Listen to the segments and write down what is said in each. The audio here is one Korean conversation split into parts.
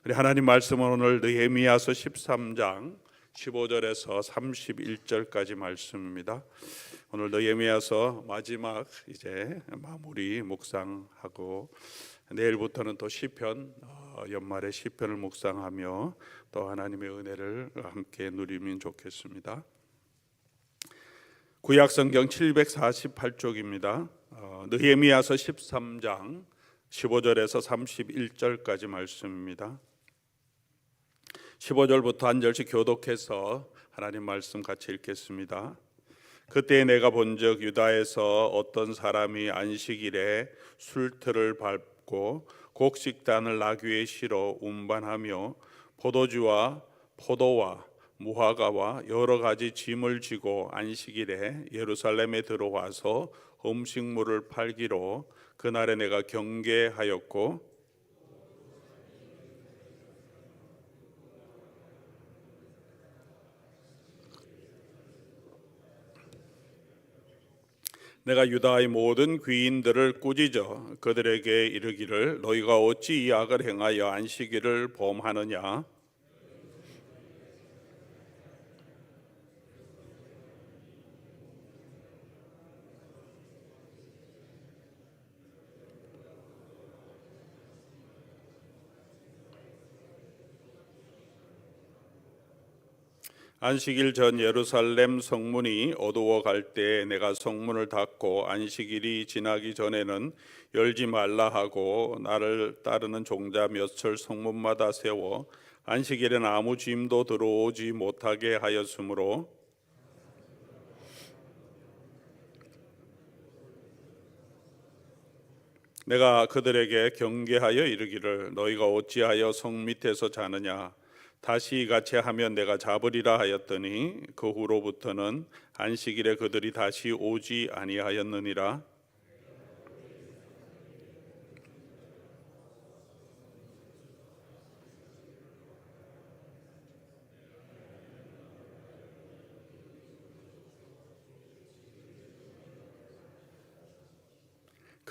우리 하나님 말씀은 오늘 느헤미야서 13장 15절에서 31절까지 말씀입니다. 오늘 느헤미야서 마지막 이제 마무리 묵상하고 내일부터는 또 시편 연말에 시편을 묵상하며 또 하나님의 은혜를 함께 누리면 좋겠습니다. 구약성경 748쪽입니다. 느헤미야서 13장 15절에서 31절까지 말씀입니다. 15절부터 한 절씩 교독해서 하나님 말씀 같이 읽겠습니다. 그때 내가 본즉 유다에서 어떤 사람이 안식일에 술틀을 밟고 곡식단을 나귀에 실어 운반하며 포도주와 포도와 무화과와 여러 가지 짐을 지고 안식일에 예루살렘에 들어와서 음식물을 팔기로 그날에 내가 경계하였고 내가 유다의 모든 귀인들을 꾸짖어 그들에게 이르기를 너희가 어찌 이 악을 행하여 안식일을 범하느냐. 안식일 전 예루살렘 성문이 어두워 갈 때 내가 성문을 닫고 안식일이 지나기 전에는 열지 말라 하고 나를 따르는 종자 몇철 성문마다 세워 안식일엔 아무 짐도 들어오지 못하게 하였으므로 내가 그들에게 경계하여 이르기를 너희가 어찌하여 성 밑에서 자느냐. 다시 이같이 하면 내가 잡으리라 하였더니 그 후로부터는 안식일에 그들이 다시 오지 아니하였느니라.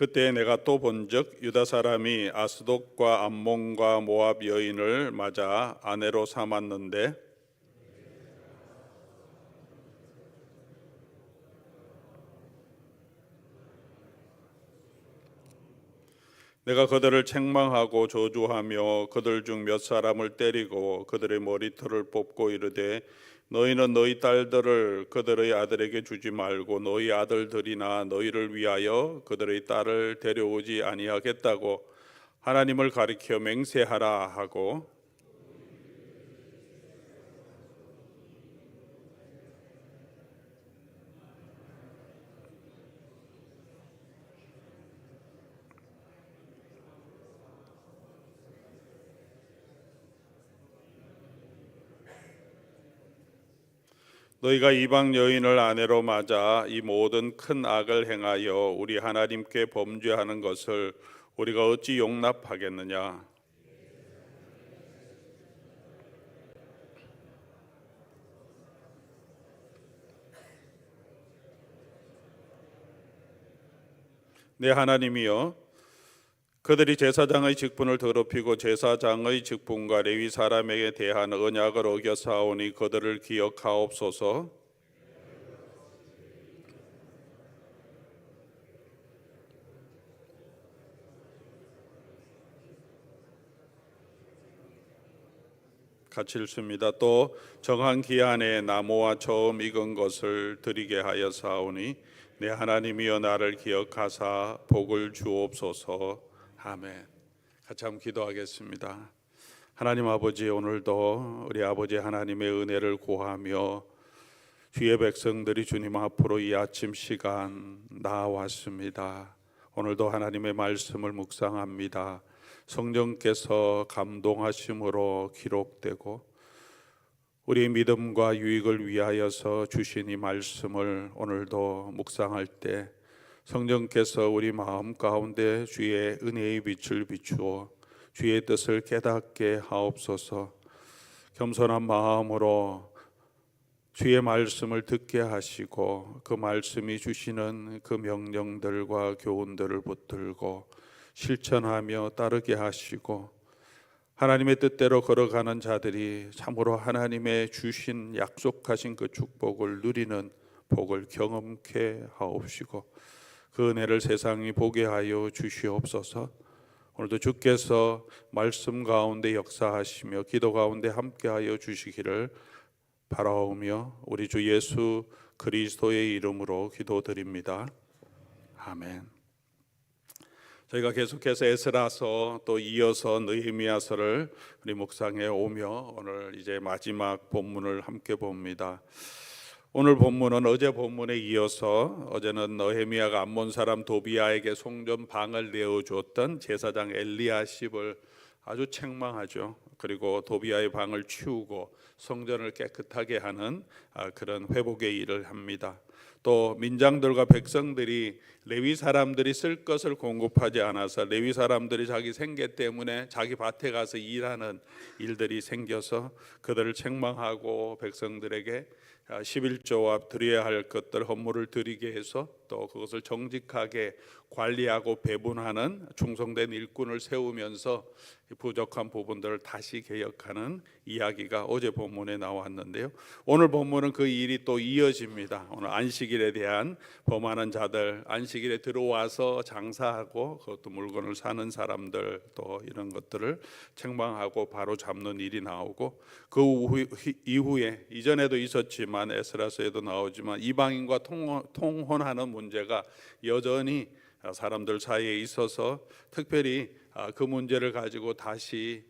그때 내가 또 본즉 유다 사람이 아스돗과 암몬과 모압 여인을 맞아 아내로 삼았는데 내가 그들을 책망하고 저주하며 그들 중 몇 사람을 때리고 그들의 머리털을 뽑고 이르되 너희는 너희 딸들을 그들의 아들에게 주지 말고 너희 아들들이나 너희를 위하여 그들의 딸을 데려오지 아니하겠다고 하나님을 가리켜 맹세하라 하고 너희가 이방 여인을 아내로 맞아 이 모든 큰 악을 행하여 우리 하나님께 범죄하는 것을 우리가 어찌 용납하겠느냐. 내 하나님이여 그들이 제사장의 직분을 더럽히고 제사장의 직분과 레위 사람에게 대한 언약을 어겨 사오니 그들을 기억하옵소서. 같이 읽습니다. 또 정한 기한에 나무와 처음 익은 것을 드리게 하여 사오니 내 하나님이여 나를 기억하사 복을 주옵소서. 아멘. 같이 한번 기도하겠습니다. 하나님 아버지, 오늘도 우리 아버지 하나님의 은혜를 구하며 주의 백성들이 주님 앞으로 이 아침 시간 나왔습니다. 오늘도 하나님의 말씀을 묵상합니다. 성령께서 감동하심으로 기록되고 우리의 믿음과 유익을 위하여서 주신 이 말씀을 오늘도 묵상할 때 성령께서 우리 마음 가운데 주의 은혜의 빛을 비추어 주의 뜻을 깨닫게 하옵소서. 겸손한 마음으로 주의 말씀을 듣게 하시고 그 말씀이 주시는 그 명령들과 교훈들을 붙들고 실천하며 따르게 하시고 하나님의 뜻대로 걸어가는 자들이 참으로 하나님의 주신 약속하신 그 축복을 누리는 복을 경험케 하옵시고 그 은혜를 세상이 보게 하여 주시옵소서. 오늘도 주께서 말씀 가운데 역사하시며 기도 가운데 함께하여 주시기를 바라오며 우리 주 예수 그리스도의 이름으로 기도드립니다. 아멘. 저희가 계속해서 에스라서 또 이어서 느헤미야서를 우리 묵상해 오며 오늘 이제 마지막 본문을 함께 봅니다. 오늘 본문은 어제 본문에 이어서 어제는 느헤미야가 암몬 사람 도비야에게 송전 방을 내어주었던 제사장 엘리야십을 아주 책망하죠. 그리고 도비야의 방을 치우고 성전을 깨끗하게 하는 그런 회복의 일을 합니다. 또 민장들과 백성들이 레위 사람들이 쓸 것을 공급하지 않아서 레위 사람들이 자기 생계 때문에 자기 밭에 가서 일하는 일들이 생겨서 그들을 책망하고 백성들에게 11조와 드려야 할 것들 헌물을 드리게 해서 또 그것을 정직하게 관리하고 배분하는 충성된 일꾼을 세우면서 부족한 부분들을 다시 개혁하는 이야기가 어제 본문에 나왔는데요. 오늘 본문은 그 일이 또 이어집니다. 오늘 안식일에 대한 범하는 자들, 안식일에 들어와서 장사하고 그것도 물건을 사는 사람들 또 이런 것들을 책망하고 바로 잡는 일이 나오고 그 이후에 이전에도 있었지만 에스라서에도 나오지만 이방인과 통혼하는 문제가 여전히 사람들 사이에 있어서 특별히 그 문제를 가지고 다시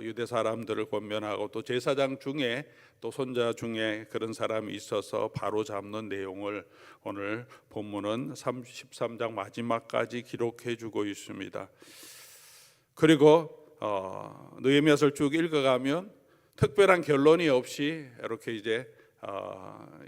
유대 사람들을 권면하고 또 제사장 중에 또 손자 중에 그런 사람이 있어서 바로 잡는 내용을 오늘 본문은 33장 마지막까지 기록해 주고 있습니다. 그리고 느헤미야서를 쭉 읽어가면 특별한 결론이 없이 이렇게 이제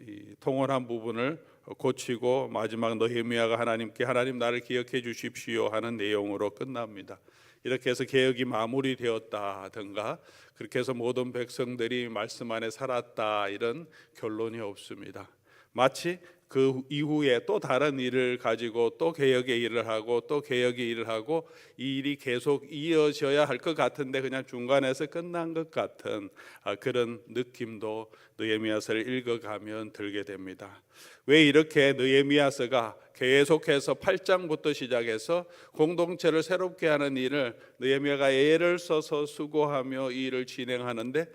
이 통혼한 부분을 고치고 마지막 느헤미야가 하나님께 하나님 나를 기억해 주십시오 하는 내용으로 끝납니다. 이렇게 해서 개혁이 마무리되었다든가 그렇게 해서 모든 백성들이 말씀 안에 살았다 이런 결론이 없습니다. 마치 그 이후에 또 다른 일을 가지고 또 개혁의 일을 하고 또 개혁의 일을 하고 이 일이 계속 이어져야 할 것 같은데 그냥 중간에서 끝난 것 같은 그런 느낌도 느헤미야서를 읽어가면 들게 됩니다. 왜 이렇게 느헤미야서가 계속해서 8장부터 시작해서 공동체를 새롭게 하는 일을 느헤미야가 애를 써서 수고하며 이 일을 진행하는데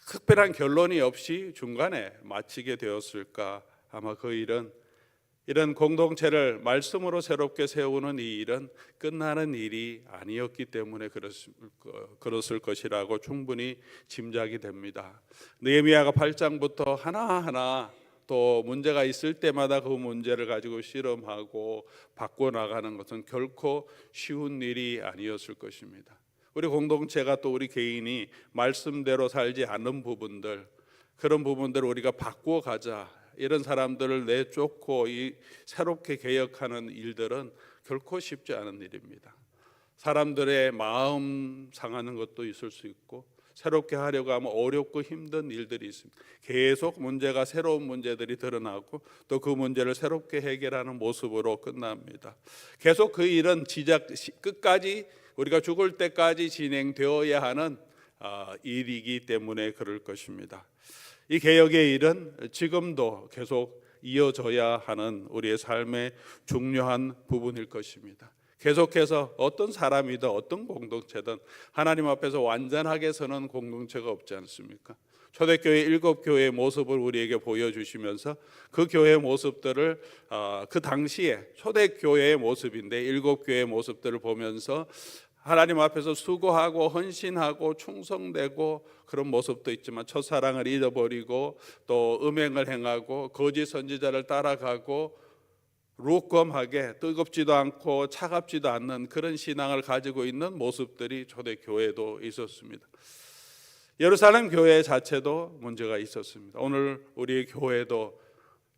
특별한 결론이 없이 중간에 마치게 되었을까? 아마 그 일은 이런 공동체를 말씀으로 새롭게 세우는 이 일은 끝나는 일이 아니었기 때문에 그랬을 것이라고 충분히 짐작이 됩니다. 느헤미야가 8장부터 하나하나 또 문제가 있을 때마다 그 문제를 가지고 실험하고 바꿔나가는 것은 결코 쉬운 일이 아니었을 것입니다. 우리 공동체가 또 우리 개인이 말씀대로 살지 않는 부분들 그런 부분들을 우리가 바꾸어 가자 이런 사람들을 내쫓고 이 새롭게 개혁하는 일들은 결코 쉽지 않은 일입니다. 사람들의 마음 상하는 것도 있을 수 있고 새롭게 하려고 하면 어렵고 힘든 일들이 있습니다. 계속 문제가 새로운 문제들이 드러나고 또 그 문제를 새롭게 해결하는 모습으로 끝납니다. 계속 그 일은 끝까지 우리가 죽을 때까지 진행되어야 하는 일이기 때문에 그럴 것입니다. 이 개혁의 일은 지금도 계속 이어져야 하는 우리의 삶의 중요한 부분일 것입니다. 계속해서 어떤 사람이든 어떤 공동체든 하나님 앞에서 완전하게 서는 공동체가 없지 않습니까? 초대교회 7교회의 모습을 우리에게 보여주시면서 그 교회의 모습들을 그 당시에 초대교회의 모습인데 7교회의 모습들을 보면서 하나님 앞에서 수고하고 헌신하고 충성되고 그런 모습도 있지만 첫사랑을 잊어버리고 또 음행을 행하고 거짓 선지자를 따라가고 루컴하게 뜨겁지도 않고 차갑지도 않는 그런 신앙을 가지고 있는 모습들이 초대교회도 있었습니다. 예루살렘 교회 자체도 문제가 있었습니다. 오늘 우리 교회도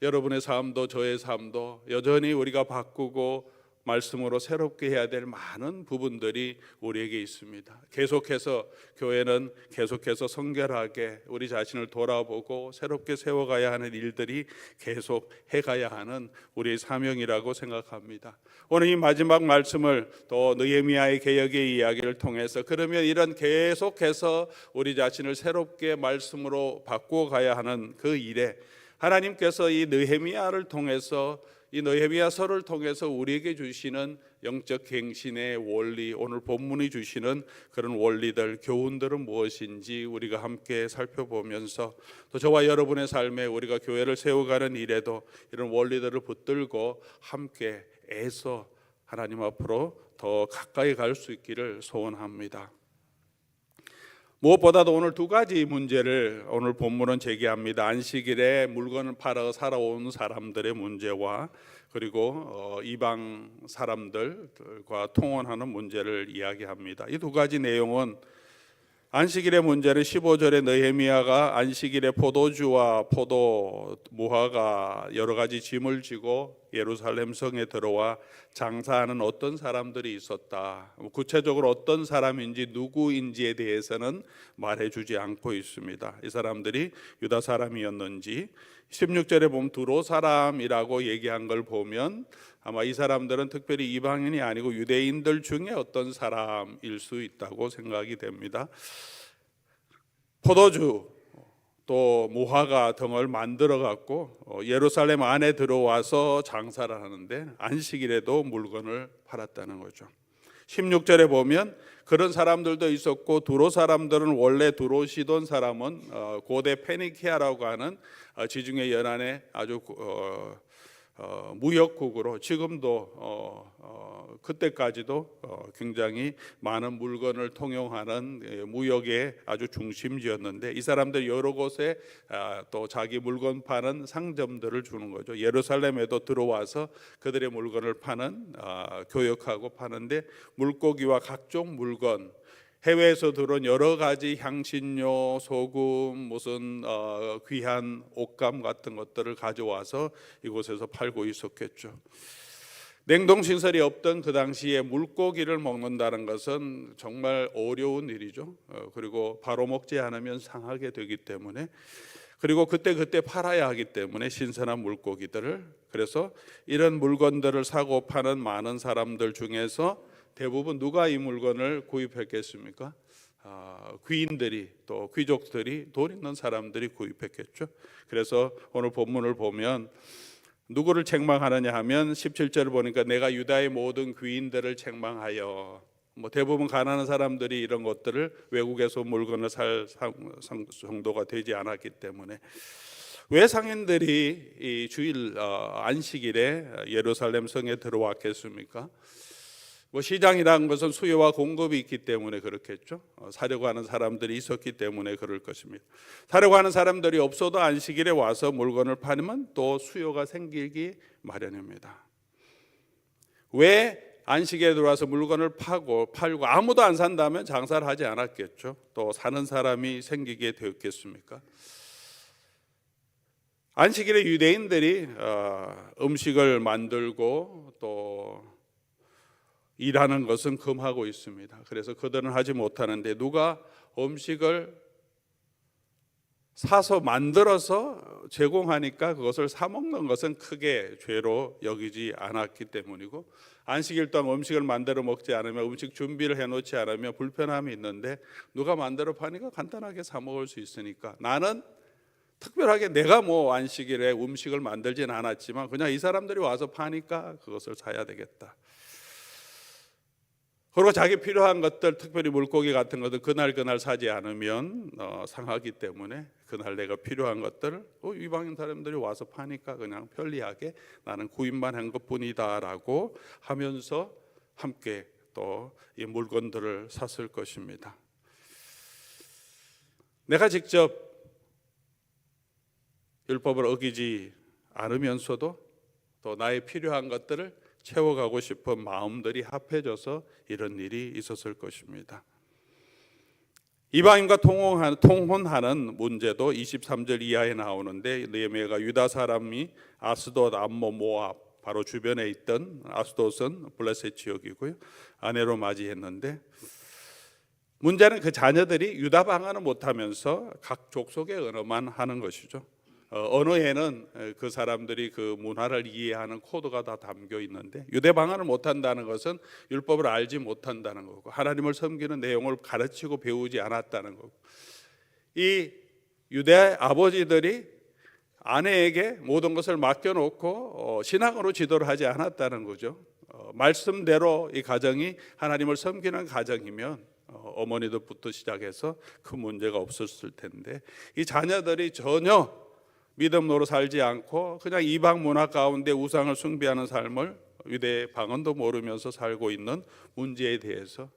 여러분의 삶도 저의 삶도 여전히 우리가 바꾸고 말씀으로 새롭게 해야 될 많은 부분들이 우리에게 있습니다. 계속해서 교회는 계속해서 성결하게 우리 자신을 돌아보고 새롭게 세워가야 하는 일들이 계속 해가야 하는 우리의 사명이라고 생각합니다. 오늘 이 마지막 말씀을 또 느헤미야의 개혁의 이야기를 통해서 그러면 이런 계속해서 우리 자신을 새롭게 말씀으로 바꾸어 가야 하는 그 일에 하나님께서 이 느헤미야를 통해서 이 느헤미야서를 통해서 우리에게 주시는 영적 갱신의 원리, 오늘 본문이 주시는 그런 원리들, 교훈들은 무엇인지 우리가 함께 살펴보면서 또 저와 여러분의 삶에 우리가 교회를 세워가는 일에도 이런 원리들을 붙들고 함께 애써 하나님 앞으로 더 가까이 갈 수 있기를 소원합니다. 무엇보다도 오늘 두 가지 문제를 오늘 본문은 제기합니다. 안식일에 물건을 팔아 살아온 사람들의 문제와 그리고 이방 사람들과 통혼하는 문제를 이야기합니다. 이 두 가지 내용은 안식일의 문제는 15절에 느헤미야가 안식일에 포도주와 포도 무화과 여러 가지 짐을 지고 예루살렘 성에 들어와 장사하는 어떤 사람들이 있었다. 구체적으로 어떤 사람인지 누구인지에 대해서는 말해주지 않고 있습니다. 이 사람들이 유다 사람이었는지 16절에 보면 두로 사람이라고 얘기한 걸 보면 아마 이 사람들은 특별히 이방인이 아니고 유대인들 중에 어떤 사람일 수 있다고 생각이 됩니다. 포도주 또 무화과 등을 만들어 갖고 예루살렘 안에 들어와서 장사를 하는데 안식일에도 물건을 팔았다는 거죠. 16절에 보면 그런 사람들도 있었고 두로 사람들은 원래 두로 시돈 사람은 고대 페니키아라고 하는 지중해 연안의 아주 무역국으로 지금도 그때까지도 굉장히 많은 물건을 통용하는 무역의 아주 중심지였는데 이 사람들 여러 곳에 또 자기 물건 파는 상점들을 주는 거죠. 예루살렘에도 들어와서 그들의 물건을 파는 교역하고 파는데 물고기와 각종 물건 해외에서 들어온 여러 가지 향신료, 소금, 무슨 귀한 옷감 같은 것들을 가져와서 이곳에서 팔고 있었겠죠. 냉동시설이 없던 그 당시에 물고기를 먹는다는 것은 정말 어려운 일이죠. 그리고 바로 먹지 않으면 상하게 되기 때문에 그리고 그때 팔아야 하기 때문에 신선한 물고기들을 그래서 이런 물건들을 사고 파는 많은 사람들 중에서 대부분 누가 이 물건을 구입했겠습니까? 귀인들이 또 귀족들이 돈 있는 사람들이 구입했겠죠. 그래서 오늘 본문을 보면 누구를 책망하느냐 하면 17절을 보니까 내가 유다의 모든 귀인들을 책망하여 대부분 가난한 사람들이 이런 것들을 외국에서 물건을 살 정도가 되지 않았기 때문에 왜 상인들이 이 주일 안식일에 예루살렘 성에 들어왔겠습니까? 시장이라는 것은 수요와 공급이 있기 때문에 그렇겠죠. 사려고 하는 사람들이 있었기 때문에 그럴 것입니다. 사려고 하는 사람들이 없어도 안식일에 와서 물건을 팔면 또 수요가 생기기 마련입니다. 왜 안식일에 들어와서 물건을 팔고 아무도 안 산다면 장사를 하지 않았겠죠. 또 사는 사람이 생기게 되었겠습니까? 안식일에 유대인들이 음식을 만들고 또 일하는 것은 금하고 있습니다. 그래서 그들은 하지 못하는데 누가 음식을 사서 만들어서 제공하니까 그것을 사 먹는 것은 크게 죄로 여기지 않았기 때문이고 안식일 동안 음식을 만들어 먹지 않으면 음식 준비를 해놓지 않으면 불편함이 있는데 누가 만들어 파니까 간단하게 사 먹을 수 있으니까 나는 특별하게 내가 안식일에 음식을 만들진 않았지만 그냥 이 사람들이 와서 파니까 그것을 사야 되겠다. 그리고 자기 필요한 것들 특별히 물고기 같은 것들 그날 사지 않으면 상하기 때문에 그날 내가 필요한 것들을 이방인 사람들이 와서 파니까 그냥 편리하게 나는 구입만 한 것뿐이다 라고 하면서 함께 또 이 물건들을 샀을 것입니다. 내가 직접 율법을 어기지 않으면서도 또 나의 필요한 것들을 채워가고 싶은 마음들이 합해져서 이런 일이 있었을 것입니다. 이방인과 통혼하는 문제도 23절 이하에 나오는데 느헤미야가 유다 사람이 아스돗, 암몬, 모압 바로 주변에 있던 아스돗은 블레셋 지역이고요. 아내로 맞이했는데 문제는 그 자녀들이 유다 방언을 못하면서 각 족속의 언어만 하는 것이죠. 언어에는 그 사람들이 그 문화를 이해하는 코드가 다 담겨 있는데 유대 방언을 못한다는 것은 율법을 알지 못한다는 거고 하나님을 섬기는 내용을 가르치고 배우지 않았다는 거고 이 유대 아버지들이 아내에게 모든 것을 맡겨놓고 신앙으로 지도를 하지 않았다는 거죠. 말씀대로 이 가정이 하나님을 섬기는 가정이면 어머니들부터 시작해서 큰 문제가 없었을 텐데 이 자녀들이 전혀 믿음으로 살지 않고 그냥 이방 문화 가운데 우상을 숭배하는 삶을 유대 방언도 모르면서 살고 있는 문제에 대해서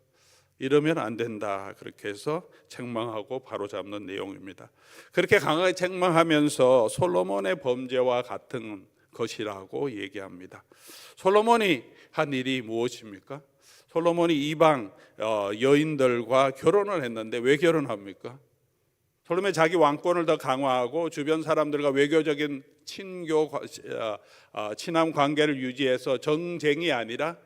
이러면 안 된다 그렇게 해서 책망하고 바로잡는 내용입니다. 그렇게 강하게 책망하면서 솔로몬의 범죄와 같은 것이라고 얘기합니다. 솔로몬이 한 일이 무엇입니까? 솔로몬이 이방 여인들과 결혼을 했는데 왜 결혼합니까? 솔로몬이 자기 왕권을 더 강화하고 주변 사람들과 외교적인 친함 관계를 유지해서 정쟁이 아니라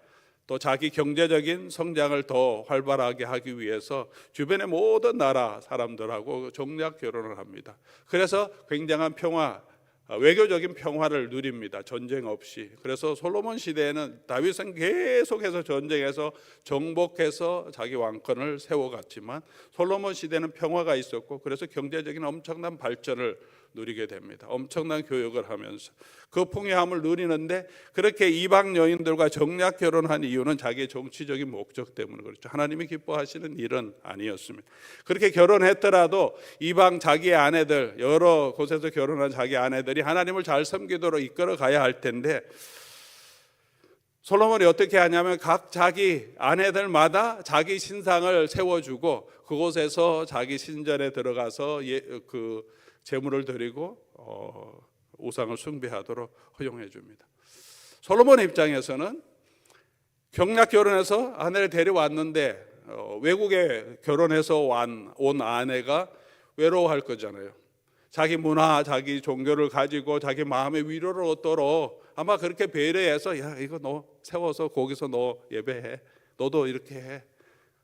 또 자기 경제적인 성장을 더 활발하게 하기 위해서 주변의 모든 나라 사람들하고 정략 결혼을 합니다. 그래서 굉장한 평화, 외교적인 평화를 누립니다. 전쟁 없이. 그래서 솔로몬 시대에는 다윗은 계속해서 전쟁해서 정복해서 자기 왕권을 세워갔지만 솔로몬 시대는 평화가 있었고 그래서 경제적인 엄청난 발전을 누리게 됩니다. 엄청난 교육을 하면서 그 풍요함을 누리는데 그렇게 이방 여인들과 정략 결혼한 이유는 자기의 정치적인 목적 때문에 그렇죠. 하나님이 기뻐하시는 일은 아니었습니다. 그렇게 결혼했더라도 이방 자기의 아내들 여러 곳에서 결혼한 자기 아내들이 하나님을 잘 섬기도록 이끌어 가야 할 텐데 솔로몬이 어떻게 하냐면 각 자기 아내들마다 자기 신상을 세워주고 그곳에서 자기 신전에 들어가서 그 제물을 드리고 우상을 숭배하도록 허용해 줍니다. 솔로몬 입장에서는 경락 결혼해서 아내를 데려왔는데 외국에 결혼해서 온 아내가 외로워할 거잖아요. 자기 문화, 자기 종교를 가지고 자기 마음의 위로를 얻도록 아마 그렇게 배려해서 야 이거 너 세워서 거기서 너 예배해. 너도 이렇게 해.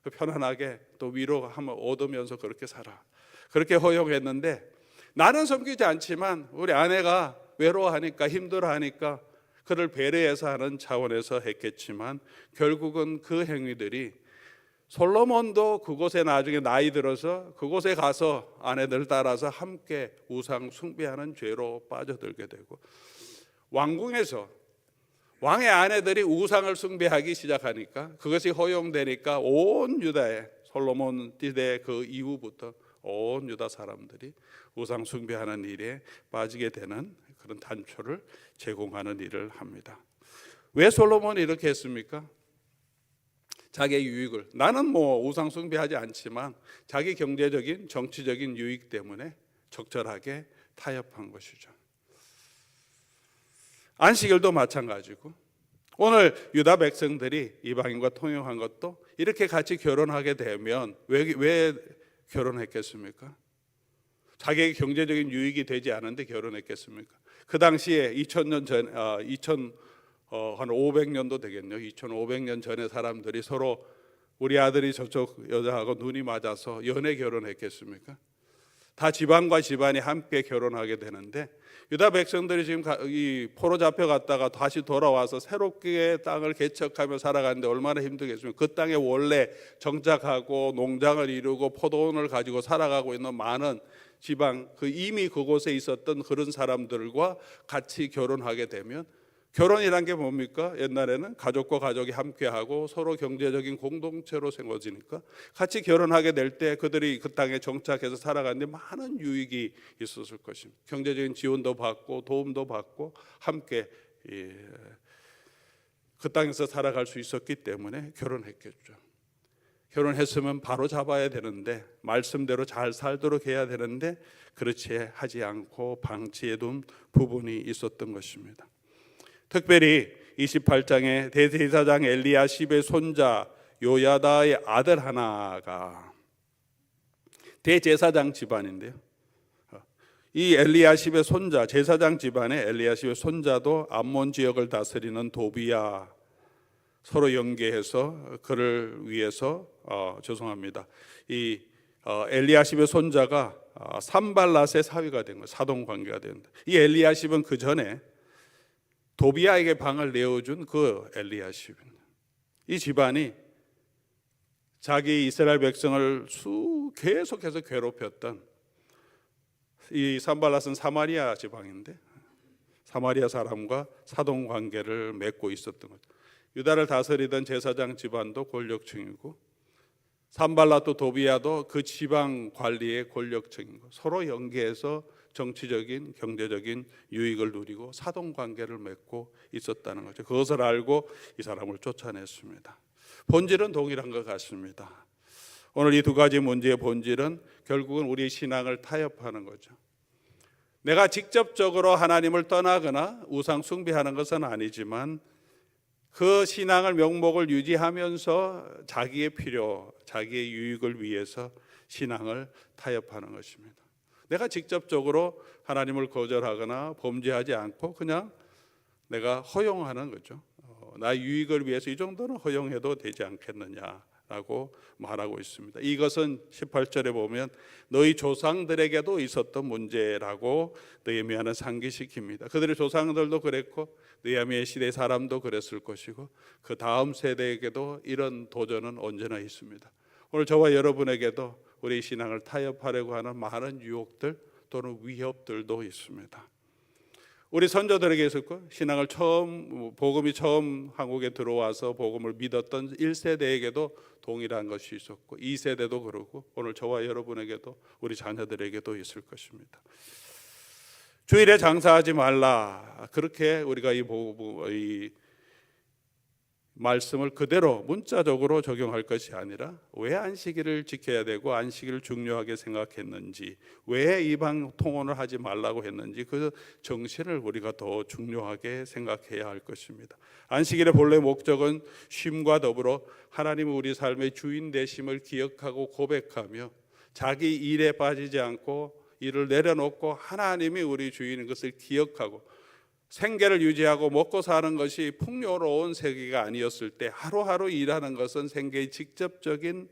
편안하게 또 위로 한번 얻으면서 그렇게 살아. 그렇게 허용했는데 나는 섬기지 않지만 우리 아내가 외로워하니까 힘들어하니까 그를 배려해서 하는 차원에서 했겠지만 결국은 그 행위들이 솔로몬도 그곳에 나중에 나이 들어서 그곳에 가서 아내들 따라서 함께 우상 숭배하는 죄로 빠져들게 되고 왕궁에서 왕의 아내들이 우상을 숭배하기 시작하니까 그것이 허용되니까 온 유다에 솔로몬 시대 그 이후부터 온 유다 사람들이 우상 숭배하는 일에 빠지게 되는 그런 단초를 제공하는 일을 합니다. 왜 솔로몬이 이렇게 했습니까? 자기의 유익을 나는 우상 숭배하지 않지만 자기 경제적인 정치적인 유익 때문에 적절하게 타협한 것이죠. 안식일도 마찬가지고 오늘 유다 백성들이 이방인과 통용한 것도 이렇게 같이 결혼하게 되면 왜 결혼했겠습니까? 자기의 경제적인 유익이 되지 않은데 결혼했겠습니까? 그 당시에 2000년 전, 한 500년도 되겠네요. 2500년 전에 사람들이 서로 우리 아들이 저쪽 여자하고 눈이 맞아서 연애 결혼했겠습니까? 다 집안과 집안이 함께 결혼하게 되는데 유다 백성들이 지금 이 포로 잡혀갔다가 다시 돌아와서 새롭게 땅을 개척하며 살아가는데 얼마나 힘들겠습니까? 그 땅에 원래 정착하고 농장을 이루고 포도원을 가지고 살아가고 있는 많은 지방 이미 그곳에 있었던 그런 사람들과 같이 결혼하게 되면 결혼이란 게 뭡니까? 옛날에는 가족과 가족이 함께하고 서로 경제적인 공동체로 세워지니까 같이 결혼하게 될 때 그들이 그 땅에 정착해서 살아가는데 많은 유익이 있었을 것입니다. 경제적인 지원도 받고 도움도 받고 함께 그 땅에서 살아갈 수 있었기 때문에 결혼했겠죠. 결혼했으면 바로 잡아야 되는데 말씀대로 잘 살도록 해야 되는데 그렇지 하지 않고 방치해둔 부분이 있었던 것입니다. 특별히 28장에 대제사장 엘리야십의 손자 요야다의 아들 하나가 대제사장 집안인데요. 이 엘리야십의 손자, 제사장 집안의 엘리야십의 손자도 암몬 지역을 다스리는 도비야, 서로 연계해서 그를 위해서 이 엘리야십의 손자가 산발랏의 사위가 된 거예요. 사돈 관계가 된다. 이 엘리야십은 그 전에 도비야에게 방을 내어준 그 엘리야십입니다. 이 집안이 자기 이스라엘 백성을 계속해서 괴롭혔던, 이 산발랏은 사마리아 지방인데 사마리아 사람과 사돈 관계를 맺고 있었던 거죠. 유다를 다스리던 제사장 집안도 권력층이고 산발랏도 도비야도 그 지방 관리의 권력층이고 서로 연계해서 정치적인 경제적인 유익을 누리고 사돈 관계를 맺고 있었다는 거죠. 그것을 알고 이 사람을 쫓아냈습니다. 본질은 동일한 것 같습니다. 오늘 이 두 가지 문제의 본질은 결국은 우리의 신앙을 타협하는 거죠. 내가 직접적으로 하나님을 떠나거나 우상 숭배하는 것은 아니지만 그 신앙을 명목을 유지하면서 자기의 필요, 자기의 유익을 위해서 신앙을 타협하는 것입니다. 내가 직접적으로 하나님을 거절하거나 범죄하지 않고 그냥 내가 허용하는 거죠. 나의 유익을 위해서 이 정도는 허용해도 되지 않겠느냐라고 말하고 있습니다. 이것은 18절에 보면 너희 조상들에게도 있었던 문제라고 느헤미야는 상기시킵니다. 그들의 조상들도 그랬고 느헤미야 시대 사람도 그랬을 것이고 그 다음 세대에게도 이런 도전은 언제나 있습니다. 오늘 저와 여러분에게도 우리 신앙을 타협하려고 하는 많은 유혹들 또는 위협들도 있습니다. 우리 선조들에게 있었고 신앙을 복음이 처음 한국에 들어와서 복음을 믿었던 1세대에게도 동일한 것이 있었고 2세대도 그러고 오늘 저와 여러분에게도 우리 자녀들에게도 있을 것입니다. 주일에 장사하지 말라, 그렇게 우리가 이 말씀을 그대로 문자적으로 적용할 것이 아니라 왜 안식일을 지켜야 되고 안식일을 중요하게 생각했는지, 왜 이방 통혼을 하지 말라고 했는지 그 정신을 우리가 더 중요하게 생각해야 할 것입니다. 안식일의 본래 목적은 쉼과 더불어 하나님은 우리 삶의 주인 되심을 기억하고 고백하며 자기 일에 빠지지 않고 일을 내려놓고 하나님이 우리 주인인 것을 기억하고 생계를 유지하고 먹고 사는 것이 풍요로운 세계가 아니었을 때 하루하루 일하는 것은 생계의 직접적인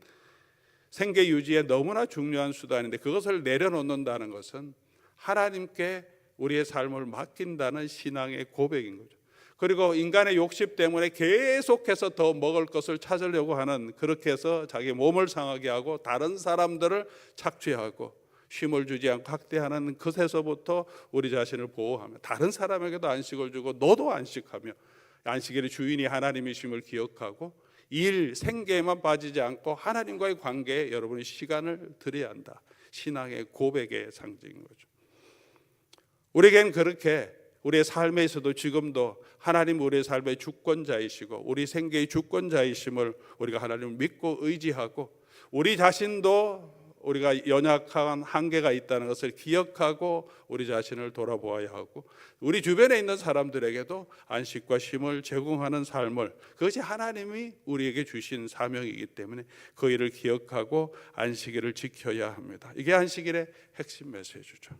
생계 유지에 너무나 중요한 수단인데 그것을 내려놓는다는 것은 하나님께 우리의 삶을 맡긴다는 신앙의 고백인 거죠. 그리고 인간의 욕심 때문에 계속해서 더 먹을 것을 찾으려고 하는, 그렇게 해서 자기 몸을 상하게 하고 다른 사람들을 착취하고 쉼을 주지 않고 학대하는 것에서부터 우리 자신을 보호하며 다른 사람에게도 안식을 주고 너도 안식하며 안식일의 주인이 하나님이심을 기억하고 일, 생계에만 빠지지 않고 하나님과의 관계에 여러분이 시간을 들여야 한다. 신앙의 고백의 상징인 거죠. 우리에겐 그렇게 우리의 삶에서도 지금도 하나님 우리의 삶의 주권자이시고 우리 생계의 주권자이심을 우리가 하나님을 믿고 의지하고 우리 자신도 우리가 연약한 한계가 있다는 것을 기억하고 우리 자신을 돌아보아야 하고 우리 주변에 있는 사람들에게도 안식과 쉼을 제공하는 삶을, 그것이 하나님이 우리에게 주신 사명이기 때문에 그 일을 기억하고 안식일을 지켜야 합니다. 이게 안식일의 핵심 메시지죠.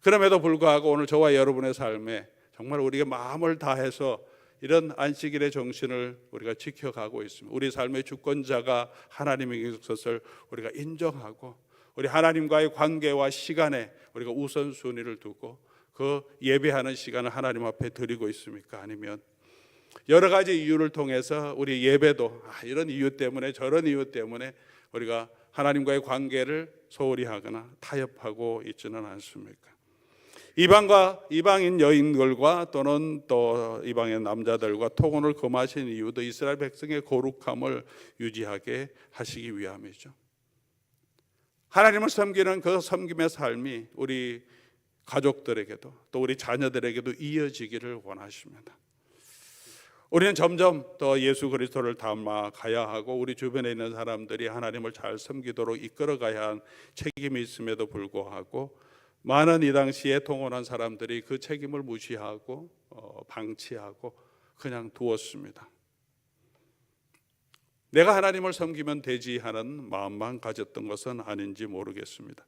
그럼에도 불구하고 오늘 저와 여러분의 삶에 정말 우리가 마음을 다해서 이런 안식일의 정신을 우리가 지켜가고 있습니다. 우리 삶의 주권자가 하나님인 것을 우리가 인정하고 우리 하나님과의 관계와 시간에 우리가 우선순위를 두고 그 예배하는 시간을 하나님 앞에 드리고 있습니까? 아니면 여러 가지 이유를 통해서 우리 예배도 이런 이유 때문에 저런 이유 때문에 우리가 하나님과의 관계를 소홀히 하거나 타협하고 있지는 않습니까? 이방인 여인들과 또는 또 이방인 남자들과 통혼을 금하신 이유도 이스라엘 백성의 거룩함을 유지하게 하시기 위함이죠. 하나님을 섬기는 그 섬김의 삶이 우리 가족들에게도 또 우리 자녀들에게도 이어지기를 원하십니다. 우리는 점점 더 예수 그리스도를 닮아가야 하고 우리 주변에 있는 사람들이 하나님을 잘 섬기도록 이끌어가야 한 책임이 있음에도 불구하고 많은 이 당시에 통혼한 사람들이 그 책임을 무시하고 방치하고 그냥 두었습니다. 내가 하나님을 섬기면 되지 하는 마음만 가졌던 것은 아닌지 모르겠습니다.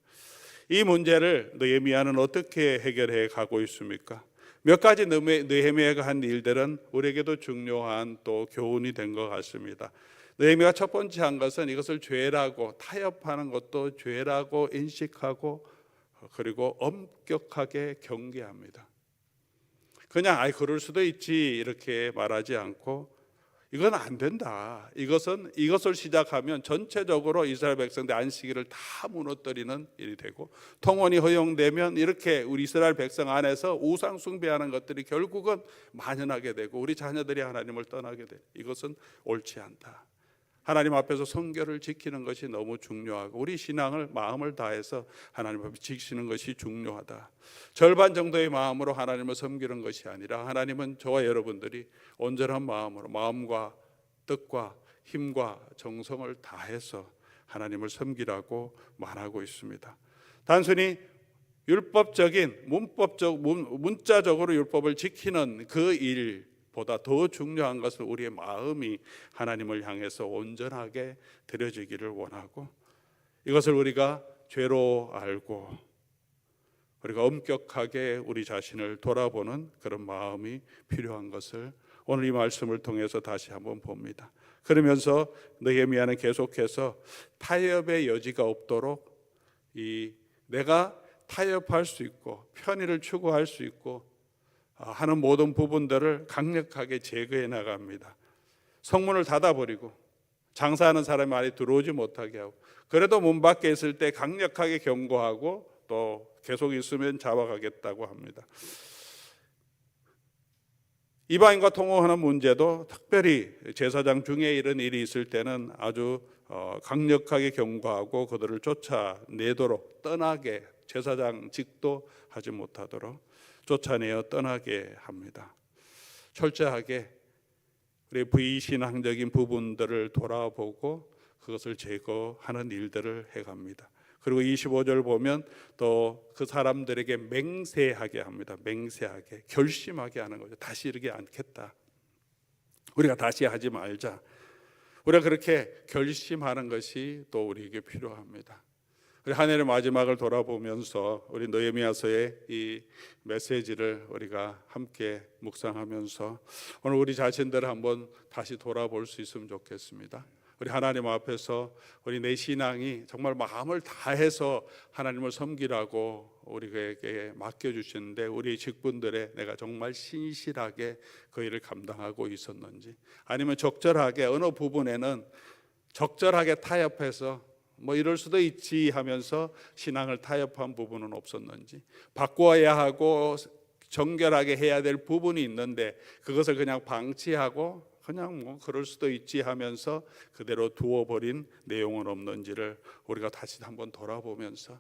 이 문제를 느헤미야는 어떻게 해결해 가고 있습니까? 몇 가지 느헤미야가 한 일들은 우리에게도 중요한 또 교훈이 된 것 같습니다. 느헤미야가 첫 번째 한 것은 이것을 죄라고, 타협하는 것도 죄라고 인식하고, 그리고 엄격하게 경계합니다. 그냥 그럴 수도 있지 이렇게 말하지 않고, 이건 안 된다. 이것을 시작하면 전체적으로 이스라엘 백성들 안식일을 다 무너뜨리는 일이 되고, 통혼이 허용되면 이렇게 우리 이스라엘 백성 안에서 우상 숭배하는 것들이 결국은 만연하게 되고 우리 자녀들이 하나님을 떠나게 돼. 이것은 옳지 않다. 하나님 앞에서 성결을 지키는 것이 너무 중요하고 우리 신앙을 마음을 다해서 하나님 앞에 지키는 것이 중요하다. 절반 정도의 마음으로 하나님을 섬기는 것이 아니라 하나님은 저와 여러분들이 온전한 마음으로, 마음과 뜻과 힘과 정성을 다해서 하나님을 섬기라고 말하고 있습니다. 단순히 율법적인 문자적으로 율법을 지키는 그 일보다 더 중요한 것은 우리의 마음이 하나님을 향해서 온전하게 드려지기를 원하고, 이것을 우리가 죄로 알고 우리가 엄격하게 우리 자신을 돌아보는 그런 마음이 필요한 것을 오늘 이 말씀을 통해서 다시 한번 봅니다. 그러면서 느헤미야는 계속해서 타협의 여지가 없도록 내가 타협할 수 있고 편의를 추구할 수 있고 하는 모든 부분들을 강력하게 제거해 나갑니다. 성문을 닫아버리고 장사하는 사람이 많이 들어오지 못하게 하고, 그래도 문 밖에 있을 때 강력하게 경고하고 또 계속 있으면 잡아가겠다고 합니다. 이방인과 통호하는 문제도 특별히 제사장 중에 이런 일이 있을 때는 아주 강력하게 경고하고 그들을 쫓아내도록, 떠나게, 제사장직도 하지 못하도록 쫓아내어 떠나게 합니다. 철저하게 우리 비신앙적인 부분들을 돌아보고 그것을 제거하는 일들을 해갑니다. 그리고 25절 보면 또 그 사람들에게 맹세하게 합니다. 맹세하게, 결심하게 하는 거죠. 다시 이러지 않겠다. 우리가 다시 하지 말자. 우리가 그렇게 결심하는 것이 또 우리에게 필요합니다. 우리 한 해의 마지막을 돌아보면서 우리 느헤미야서의 이 메시지를 우리가 함께 묵상하면서 오늘 우리 자신들을 한번 다시 돌아볼 수 있으면 좋겠습니다. 우리 하나님 앞에서 우리 내 신앙이 정말 마음을 다해서 하나님을 섬기라고 우리에게 맡겨주시는데 우리 직분들에 내가 정말 신실하게 그 일을 감당하고 있었는지, 아니면 적절하게 어느 부분에는 적절하게 타협해서 이럴 수도 있지 하면서 신앙을 타협한 부분은 없었는지, 바꾸어야 하고 정결하게 해야 될 부분이 있는데 그것을 그냥 방치하고 그냥 그럴 수도 있지 하면서 그대로 두어버린 내용은 없는지를 우리가 다시 한번 돌아보면서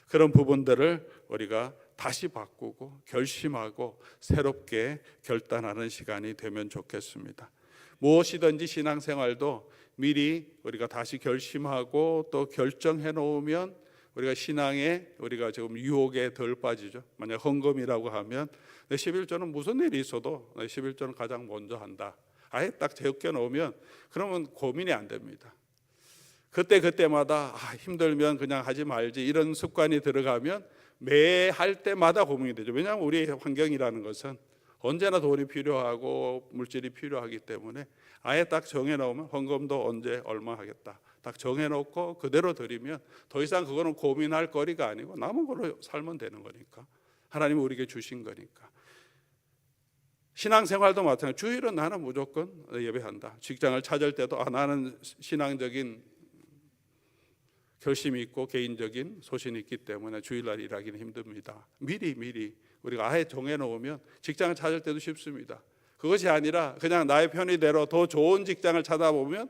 그런 부분들을 우리가 다시 바꾸고 결심하고 새롭게 결단하는 시간이 되면 좋겠습니다. 무엇이든지 신앙생활도 미리 우리가 다시 결심하고 또 결정해 놓으면 우리가 신앙에 우리가 지금 유혹에 덜 빠지죠. 만약 헌금이라고 하면 내 11조는 무슨 일이 있어도 내 11조는 가장 먼저 한다. 아예 딱 적혀 놓으면 그러면 고민이 안 됩니다. 그때마다 힘들면 그냥 하지 말지 이런 습관이 들어가면 매 할 때마다 고민이 되죠. 왜냐하면 우리의 환경이라는 것은 언제나 돈이 필요하고 물질이 필요하기 때문에 아예 딱 정해놓으면 헌금도 언제 얼마 하겠다 딱 정해놓고 그대로 드리면 더 이상 그거는 고민할 거리가 아니고 남은 걸로 살면 되는 거니까, 하나님이 우리에게 주신 거니까. 신앙생활도 마찬가지. 주일은 나는 무조건 예배한다. 직장을 찾을 때도 나는 신앙적인 결심이 있고 개인적인 소신이 있기 때문에 주일날 일하기는 힘듭니다. 미리 우리가 아예 정해놓으면 직장을 찾을 때도 쉽습니다. 그것이 아니라 그냥 나의 편의대로 더 좋은 직장을 찾아보면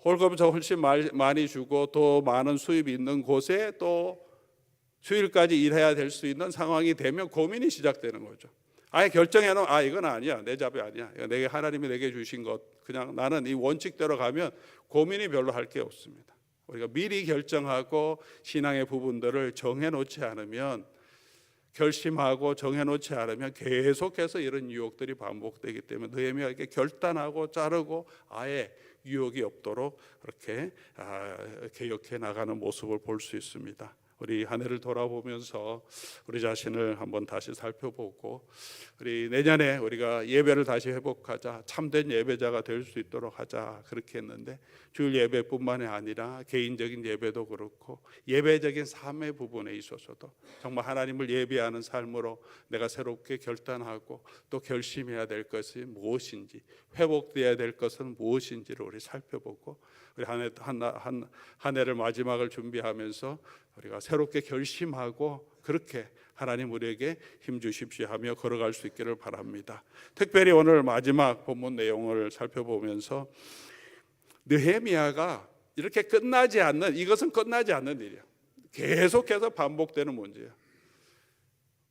월급을 훨씬 많이 주고 더 많은 수입이 있는 곳에 또 주일까지 일해야 될 수 있는 상황이 되면 고민이 시작되는 거죠. 아예 결정해놓으면 이건 아니야, 내 잡이 아니야, 내게 하나님이 내게 주신 것, 그냥 나는 이 원칙대로 가면 고민이 별로 할 게 없습니다. 우리가 미리 결정하고 신앙의 부분들을 정해놓지 않으면, 결심하고 정해놓지 않으면 계속해서 이런 유혹들이 반복되기 때문에 느헤미야에게 결단하고 자르고 아예 유혹이 없도록 그렇게 개혁해 나가는 모습을 볼 수 있습니다. 우리 한 해를 돌아보면서 우리 자신을 한번 다시 살펴보고 우리 내년에 우리가 예배를 다시 회복하자, 참된 예배자가 될 수 있도록 하자 그렇게 했는데 주일 예배뿐만이 아니라 개인적인 예배도 그렇고 예배적인 삶의 부분에 있어서도 정말 하나님을 예배하는 삶으로 내가 새롭게 결단하고 또 결심해야 될 것이 무엇인지, 회복되어야 될 것은 무엇인지를 우리 살펴보고 우리 한 해를 마지막을 준비하면서 우리가 새롭게 결심하고 그렇게 하나님 우리에게 힘 주십시오 하며 걸어갈 수 있기를 바랍니다. 특별히 오늘 마지막 본문 내용을 살펴보면서 느헤미야가 이렇게 끝나지 않는, 이것은 끝나지 않는 일이야. 계속해서 반복되는 문제야.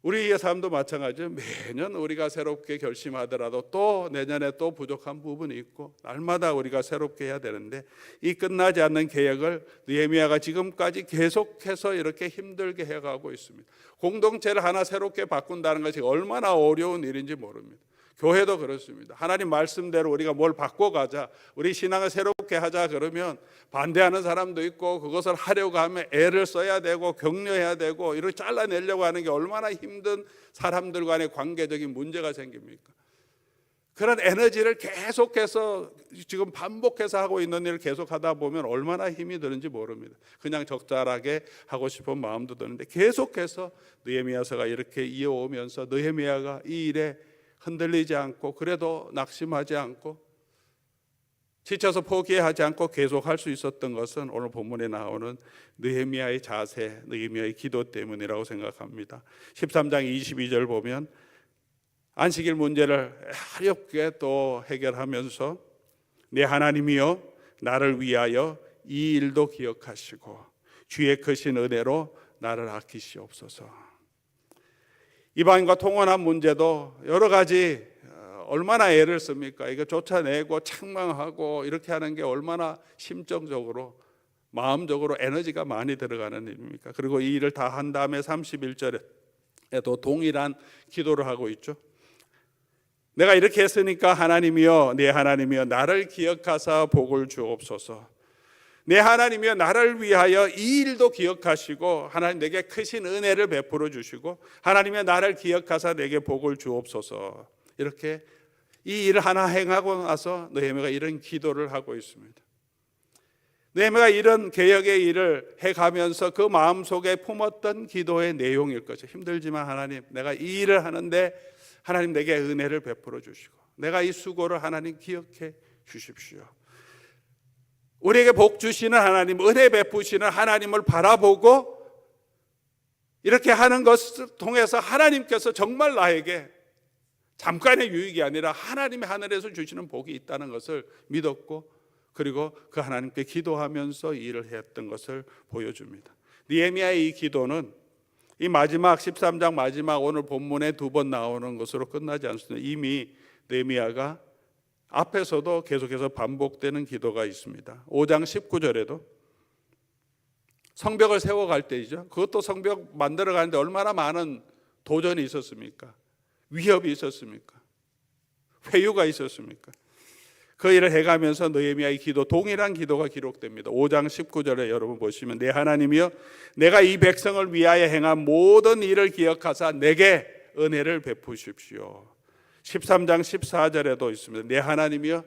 우리의 삶도 마찬가지죠. 매년 우리가 새롭게 결심하더라도 또 내년에 또 부족한 부분이 있고 날마다 우리가 새롭게 해야 되는데 이 끝나지 않는 계획을 느헤미야가 지금까지 계속해서 이렇게 힘들게 해가고 있습니다. 공동체를 하나 새롭게 바꾼다는 것이 얼마나 어려운 일인지 모릅니다. 교회도 그렇습니다. 하나님 말씀대로 우리가 뭘 바꿔가자, 우리 신앙을 새롭게 하자 그러면 반대하는 사람도 있고 그것을 하려고 하면 애를 써야 되고 격려해야 되고 이렇게 잘라내려고 하는 게 얼마나 힘든 사람들 간의 관계적인 문제가 생깁니까? 그런 에너지를 계속해서 지금 반복해서 하고 있는 일을 계속하다 보면 얼마나 힘이 드는지 모릅니다. 그냥 적절하게 하고 싶은 마음도 드는데 계속해서 느헤미야서가 이렇게 이어오면서 느헤미야가 이 일에 흔들리지 않고 그래도 낙심하지 않고 지쳐서 포기하지 않고 계속할 수 있었던 것은 오늘 본문에 나오는 느헤미야의 자세, 느헤미야의 기도 때문이라고 생각합니다. 13장 22절 보면 안식일 문제를 어렵게 또 해결하면서 내 하나님이여 나를 위하여 이 일도 기억하시고 주의 크신 은혜로 나를 아끼시옵소서. 이방인과 통혼한 문제도 여러 가지 얼마나 애를 씁니까? 이거 쫓아내고 책망하고 이렇게 하는 게 얼마나 심정적으로 마음적으로 에너지가 많이 들어가는 일입니까? 그리고 이 일을 다 한 다음에 31절에도 동일한 기도를 하고 있죠. 내가 이렇게 했으니까 하나님이여 내 하나님이여 나를 기억하사 복을 주옵소서. 내 하나님이여 나를 위하여 이 일도 기억하시고 하나님 내게 크신 은혜를 베풀어 주시고 하나님이여 나를 기억하사 내게 복을 주옵소서. 이렇게 이 일을 하나 행하고 나서 느헤미야가 이런 기도를 하고 있습니다. 느헤미야가 이런 개혁의 일을 해가면서 그 마음속에 품었던 기도의 내용일 거죠. 힘들지만 하나님 내가 이 일을 하는데 하나님 내게 은혜를 베풀어 주시고 내가 이 수고를 하나님 기억해 주십시오. 우리에게 복 주시는 하나님, 은혜 베푸시는 하나님을 바라보고 이렇게 하는 것을 통해서 하나님께서 정말 나에게 잠깐의 유익이 아니라 하나님의 하늘에서 주시는 복이 있다는 것을 믿었고 그리고 그 하나님께 기도하면서 일을 했던 것을 보여줍니다. 느헤미야의 이 기도는 이 마지막 13장 마지막 오늘 본문에 2번 나오는 것으로 끝나지 않습니다. 이미 느헤미야가 앞에서도 계속해서 반복되는 기도가 있습니다. 5장 19절에도 성벽을 세워갈 때이죠. 그것도 성벽 만들어가는데 얼마나 많은 도전이 있었습니까? 위협이 있었습니까? 회유가 있었습니까? 그 일을 해가면서 느헤미야의 기도, 동일한 기도가 기록됩니다. 5장 19절에 여러분 보시면 내 하나님이여 내가 이 백성을 위하여 행한 모든 일을 기억하사 내게 은혜를 베푸십시오. 13장 14절에도 있습니다. 내 하나님이여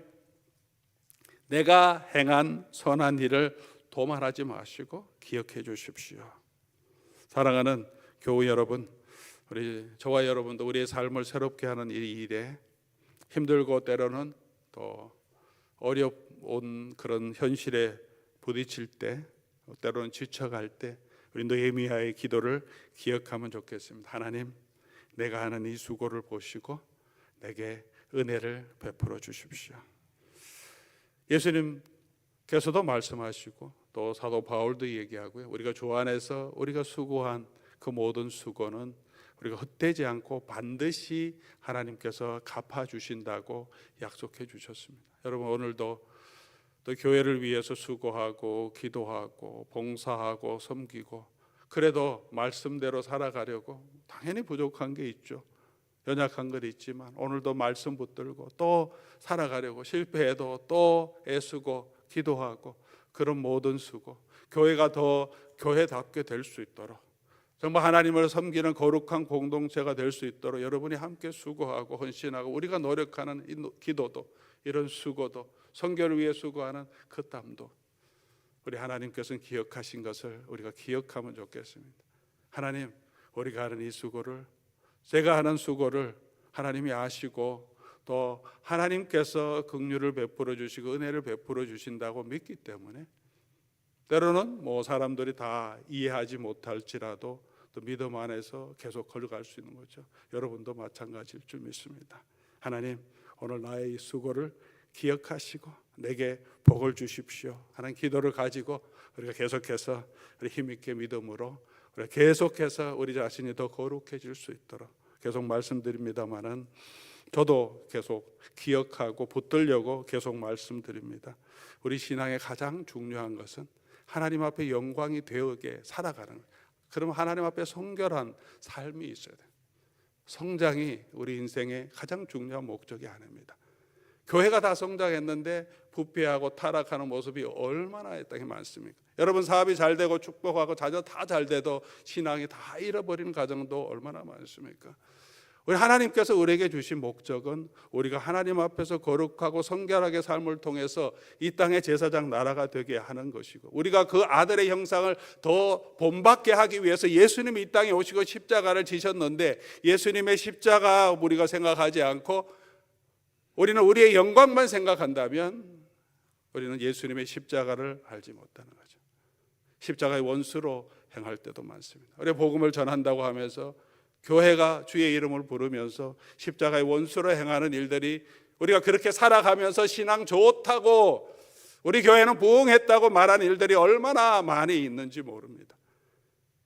내가 행한 선한 일을 도말하지 마시고 기억해 주십시오. 사랑하는 교우 여러분, 우리 저와 여러분도 우리의 삶을 새롭게 하는 이 일에 힘들고 때로는 또 어려운 그런 현실에 부딪힐 때 때로는 지쳐갈 때 우리 느헤미야의 기도를 기억하면 좋겠습니다. 하나님 내가 하는 이 수고를 보시고 내게 은혜를 베풀어 주십시오. 예수님께서도 말씀하시고 또 사도 바울도 얘기하고요. 우리가 주 안에서 우리가 수고한 그 모든 수고는 우리가 헛되지 않고 반드시 하나님께서 갚아주신다고 약속해 주셨습니다. 여러분 오늘도 또 교회를 위해서 수고하고 기도하고 봉사하고 섬기고 그래도 말씀대로 살아가려고 당연히 부족한 게 있죠. 연약한 건 있지만 오늘도 말씀 붙들고 또 살아가려고 실패해도 또 애쓰고 기도하고 그런 모든 수고 교회가 더 교회답게 될 수 있도록, 정말 하나님을 섬기는 거룩한 공동체가 될 수 있도록 여러분이 함께 수고하고 헌신하고 우리가 노력하는 이 기도도, 이런 수고도, 선교를 위해 수고하는 그 땀도 우리 하나님께서는 기억하신 것을 우리가 기억하면 좋겠습니다. 하나님, 우리가 하는 이 수고를, 제가 하는 수고를 하나님이 아시고 또 하나님께서 긍휼을 베풀어 주시고 은혜를 베풀어 주신다고 믿기 때문에 때로는 사람들이 다 이해하지 못할지라도 또 믿음 안에서 계속 걸어갈 수 있는 거죠. 여러분도 마찬가지일 줄 믿습니다. 하나님, 오늘 나의 이 수고를 기억하시고 내게 복을 주십시오 하는 기도를 가지고 우리가 계속해서 우리 힘있게 믿음으로 우리가 계속해서 우리 자신이 더 거룩해질 수 있도록 계속 말씀드립니다마는 저도 계속 기억하고 붙들려고 계속 말씀드립니다. 우리 신앙의 가장 중요한 것은 하나님 앞에 영광이 되게 살아가는 거예요. 그럼 하나님 앞에 성결한 삶이 있어야 돼요. 성장이 우리 인생의 가장 중요한 목적이 아닙니다. 교회가 다 성장했는데 부패하고 타락하는 모습이 얼마나 이 땅에 많습니까? 여러분, 사업이 잘 되고 축복하고 자녀 다 잘 돼도 신앙이 다 잃어버리는 가정도 얼마나 많습니까? 우리 하나님께서 우리에게 주신 목적은 우리가 하나님 앞에서 거룩하고 성결하게 삶을 통해서 이 땅의 제사장 나라가 되게 하는 것이고, 우리가 그 아들의 형상을 더 본받게 하기 위해서 예수님이 이 땅에 오시고 십자가를 지셨는데, 예수님의 십자가 우리가 생각하지 않고 우리는 우리의 영광만 생각한다면 우리는 예수님의 십자가를 알지 못하는 거죠. 십자가의 원수로 행할 때도 많습니다. 우리 복음을 전한다고 하면서 교회가 주의 이름을 부르면서 십자가의 원수로 행하는 일들이, 우리가 그렇게 살아가면서 신앙 좋다고 우리 교회는 부흥했다고 말하는 일들이 얼마나 많이 있는지 모릅니다.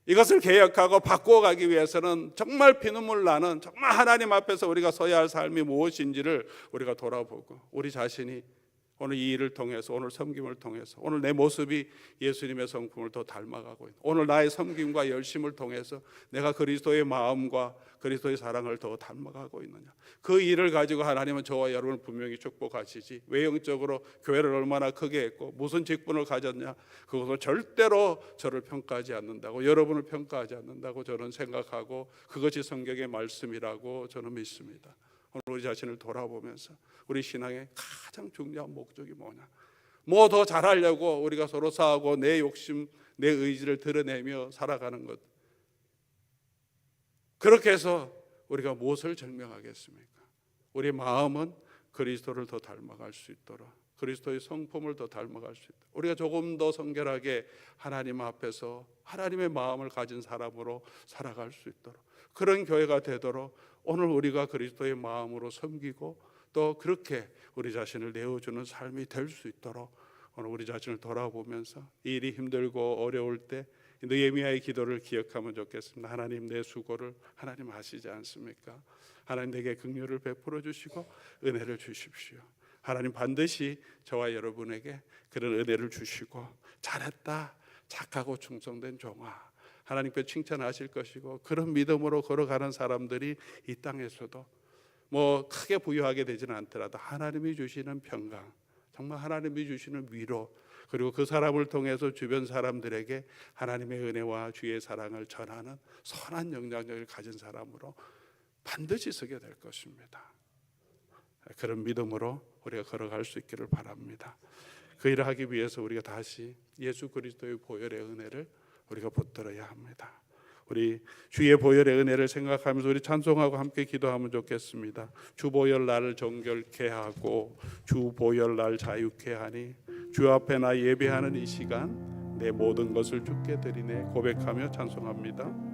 이것을 개혁하고 바꾸어가기 위해서는 정말 피눈물 나는, 정말 하나님 앞에서 우리가 서야 할 삶이 무엇인지를 우리가 돌아보고, 우리 자신이 오늘 이 일을 통해서, 오늘 섬김을 통해서 오늘 내 모습이 예수님의 성품을 더 닮아가고 있는, 오늘 나의 섬김과 열심을 통해서 내가 그리스도의 마음과 그리스도의 사랑을 더 닮아가고 있느냐, 그 일을 가지고 하나님은 저와 여러분을 분명히 축복하시지, 외형적으로 교회를 얼마나 크게 했고 무슨 직분을 가졌냐, 그것을 절대로 저를 평가하지 않는다고, 여러분을 평가하지 않는다고 저는 생각하고, 그것이 성경의 말씀이라고 저는 믿습니다. 오늘 우리 자신을 돌아보면서 우리 신앙의 가장 중요한 목적이 뭐냐, 뭐 더 잘하려고 우리가 서로 싸우고 내 욕심, 내 의지를 드러내며 살아가는 것, 그렇게 해서 우리가 무엇을 증명하겠습니까? 우리 마음은 그리스도를 더 닮아갈 수 있도록, 그리스도의 성품을 더 닮아갈 수 있도록, 우리가 조금 더 성결하게 하나님 앞에서 하나님의 마음을 가진 사람으로 살아갈 수 있도록, 그런 교회가 되도록 오늘 우리가 그리스도의 마음으로 섬기고 또 그렇게 우리 자신을 내어주는 삶이 될 수 있도록 오늘 우리 자신을 돌아보면서 일이 힘들고 어려울 때 느헤미야의 기도를 기억하면 좋겠습니다. 하나님, 내 수고를 하나님 아시지 않습니까? 하나님, 내게 긍휼을 베풀어 주시고 은혜를 주십시오. 하나님, 반드시 저와 여러분에게 그런 은혜를 주시고, 잘했다, 착하고 충성된 종아, 하나님께 칭찬하실 것이고, 그런 믿음으로 걸어가는 사람들이 이 땅에서도 크게 부유하게 되지는 않더라도 하나님이 주시는 평강, 정말 하나님이 주시는 위로, 그리고 그 사람을 통해서 주변 사람들에게 하나님의 은혜와 주의 사랑을 전하는 선한 영향력을 가진 사람으로 반드시 서게 될 것입니다. 그런 믿음으로 우리가 걸어갈 수 있기를 바랍니다. 그 일을 하기 위해서 우리가 다시 예수 그리스도의 보혈의 은혜를 우리가 붙들어야 합니다. 우리 주의 보혈의 은혜를 생각하면서 우리 찬송하고 함께 기도하면 좋겠습니다. 주 보혈 나를 정결케 하고 주 보혈 날 자유케 하니, 주 앞에 나 예배하는 이 시간 내 모든 것을 주께 드리네 고백하며 찬송합니다.